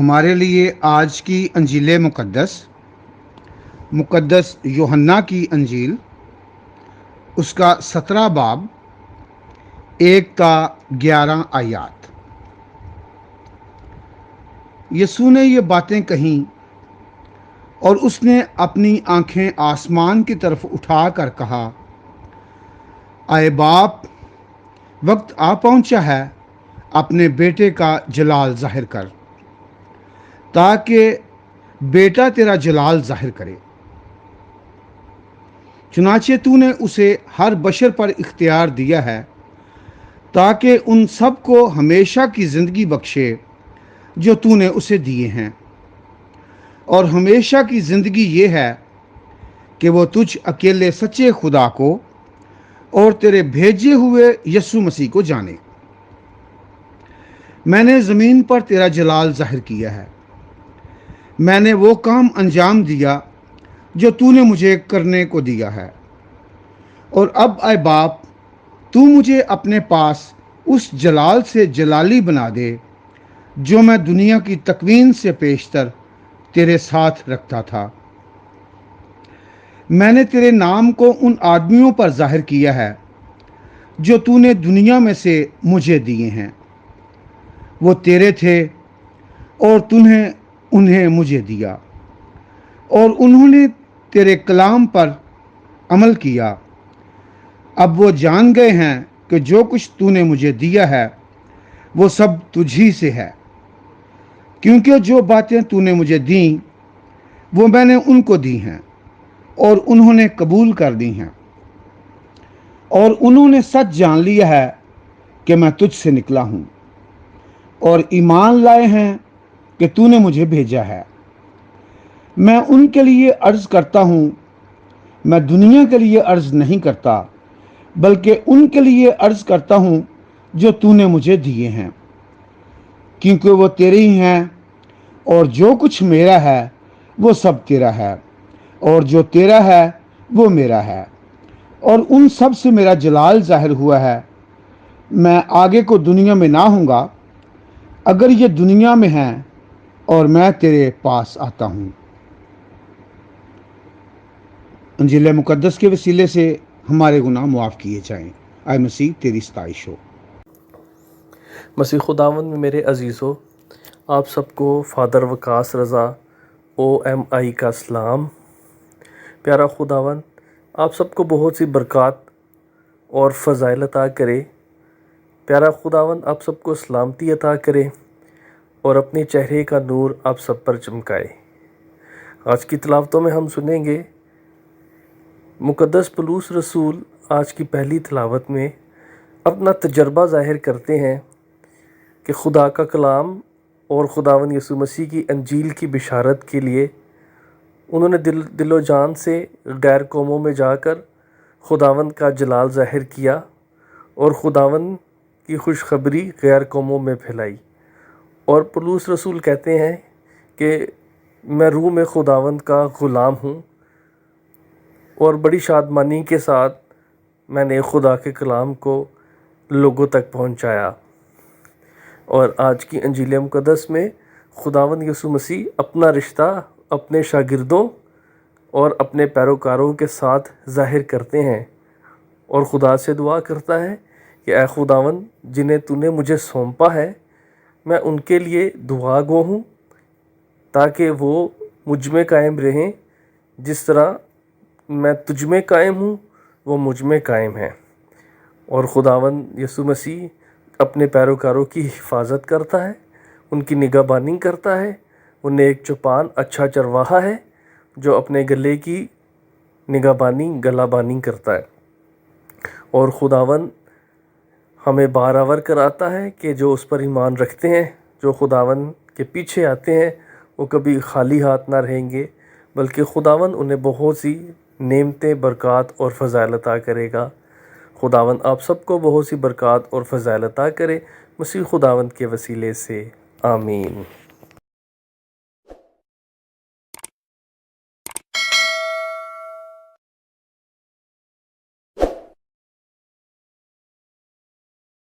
ہمارے لیے آج کی انجیل مقدس یوحنا کی انجیل، اس کا 17 باب 1 تا 11 آیات۔ یسوع نے یہ باتیں کہیں اور اس نے اپنی آنکھیں آسمان کی طرف اٹھا کر کہا، اے باپ، وقت آ پہنچا ہے، اپنے بیٹے کا جلال ظاہر کر، تاکہ بیٹا تیرا جلال ظاہر کرے۔ چنانچہ تو نے اسے ہر بشر پر اختیار دیا ہے، تاکہ ان سب کو ہمیشہ کی زندگی بخشے جو تو نے اسے دیے ہیں۔ اور ہمیشہ کی زندگی یہ ہے کہ وہ تجھ اکیلے سچے خدا کو اور تیرے بھیجے ہوئے یسوع مسیح کو جانے۔ میں نے زمین پر تیرا جلال ظاہر کیا ہے، میں نے وہ کام انجام دیا جو تو نے مجھے کرنے کو دیا ہے۔ اور اب اے باپ، تو مجھے اپنے پاس اس جلال سے جلالی بنا دے جو میں دنیا کی تکوین سے پیشتر تیرے ساتھ رکھتا تھا۔ میں نے تیرے نام کو ان آدمیوں پر ظاہر کیا ہے جو تو نے دنیا میں سے مجھے دیے ہیں۔ وہ تیرے تھے اور تو نے انہیں مجھے دیا، اور انہوں نے تیرے کلام پر عمل کیا۔ اب وہ جان گئے ہیں کہ جو کچھ تو نے مجھے دیا ہے وہ سب تجھی سے ہے، کیونکہ جو باتیں تو نے مجھے دیں وہ میں نے ان کو دی ہیں، اور انہوں نے قبول کر دی ہیں، اور انہوں نے سچ جان لیا ہے کہ میں تجھ سے نکلا ہوں، اور ایمان لائے ہیں کہ تو نے مجھے بھیجا ہے۔ میں ان کے لیے عرض کرتا ہوں، میں دنیا کے لیے عرض نہیں کرتا، بلکہ ان کے لیے عرض کرتا ہوں جو تو نے مجھے دیے ہیں، کیونکہ وہ تیرے ہی ہیں، اور جو کچھ میرا ہے وہ سب تیرا ہے، اور جو تیرا ہے وہ میرا ہے، اور ان سب سے میرا جلال ظاہر ہوا ہے۔ میں آگے کو دنیا میں نہ ہوں گا، اگر یہ دنیا میں ہیں، اور میں تیرے پاس آتا ہوں۔ انجیل مقدس کے وسیلے سے ہمارے گناہ معاف کیے جائیں۔ اے مسیح، تیری ستائش ہو۔ مسیح خداوند میں میرے عزیزو، آپ سب کو فادر وقاص رضا OMI کا سلام۔ پیارا خداوند آپ سب کو بہت سی برکات اور فضائل عطا کرے۔ پیارا خداوند آپ سب کو سلامتی عطا کرے اور اپنے چہرے کا نور آپ سب پر چمکائے۔ آج کی تلاوتوں میں ہم سنیں گے مقدس پولس رسول آج کی پہلی تلاوت میں اپنا تجربہ ظاہر کرتے ہیں کہ خدا کا کلام اور خداوند یسوع مسیح کی انجیل کی بشارت کے لیے انہوں نے دل و جان سے غیر قوموں میں جا کر خداوند کا جلال ظاہر کیا اور خداوند کی خوشخبری غیر قوموں میں پھیلائی۔ اور پولس رسول کہتے ہیں کہ میں روح میں خداوند کا غلام ہوں، اور بڑی شادمانی کے ساتھ میں نے خدا کے کلام کو لوگوں تک پہنچایا۔ اور آج کی انجیل مقدس میں خداوند یسوع مسیح اپنا رشتہ اپنے شاگردوں اور اپنے پیروکاروں کے ساتھ ظاہر کرتے ہیں، اور خدا سے دعا کرتا ہے کہ اے خداوند، جنہیں تو نے مجھے سونپا ہے، میں ان کے لیے دعا گو ہوں، تاکہ وہ مجھ میں قائم رہیں جس طرح میں تجھ میں قائم ہوں، وہ مجھ میں قائم ہیں۔ اور خداوند یسوع مسیح اپنے پیروکاروں کی حفاظت کرتا ہے، ان کی نگہبانی کرتا ہے۔ وہ نیک چوپان اچھا چرواہا ہے جو اپنے گلے کی نگہبانی گلہ بانی کرتا ہے۔ اور خداوند ہمیں باراور کراتا ہے کہ جو اس پر ایمان رکھتے ہیں، جو خداوند کے پیچھے آتے ہیں، وہ کبھی خالی ہاتھ نہ رہیں گے، بلکہ خداوند انہیں بہت سی نعمتیں، برکات اور فضائل عطا کرے گا۔ خداوند آپ سب کو بہت سی برکات اور فضائل عطا کرے، مسیح خداوند کے وسیلے سے، آمین۔